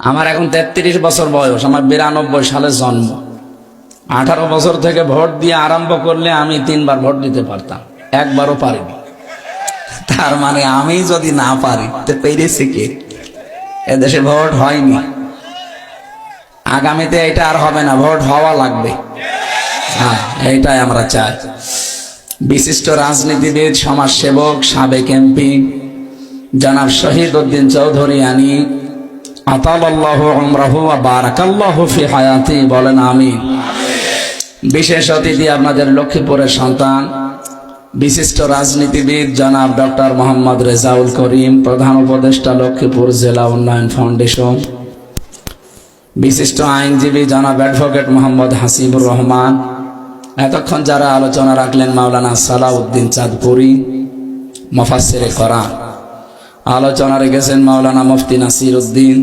আমার এখন 33 বছর বয়স, আমার 92 সালে জন্ম। 18 বছর থেকে ভোট দিয়ে আরম্ভ করলে আমি 3 বার ভোট দিতে পারতাম, একবারও পারিনি। তার মানে আমি যদি না পারি তো পেরেছে কে? এদেশে ভোট হয়নি, আগামীতে এটা আর হবে না, ভোট হওয়া লাগবে। হ্যাঁ, এইটাই আমরা চাই। বিশিষ্ট রাজনীতিবিদ, সমাজসেবক, সাবেক এমপি জনাব শহীদ উদ্দিন চৌধুরী আনি আতালাল্লাহু উমরাহু ওয়া বারাকাল্লাহু ফি হায়াতি, বলেন আমিন। বিশেষ অতিথি আপনাদের লক্ষ্মীপুরের সন্তান, বিশিষ্ট রাজনীতিবিদ জনাব ডক্টর মোহাম্মদ রেজাউল করিম, প্রধান উপদেষ্টা লক্ষ্মীপুর জেলা উন্নয়ন ফাউন্ডেশন। বিশিষ্ট আইনজীবী জনাব অ্যাডভোকেট মোহাম্মদ হাসিবুর রহমান। এতক্ষণ যারা আলোচনা রাখলেন মাওলানা সালাউদ্দিন চাঁদপুরি, মুফাসসিরে কোরআন। আলোচনা রেখেছেন মাওলানা মুফতি নাসির উদ্দিন।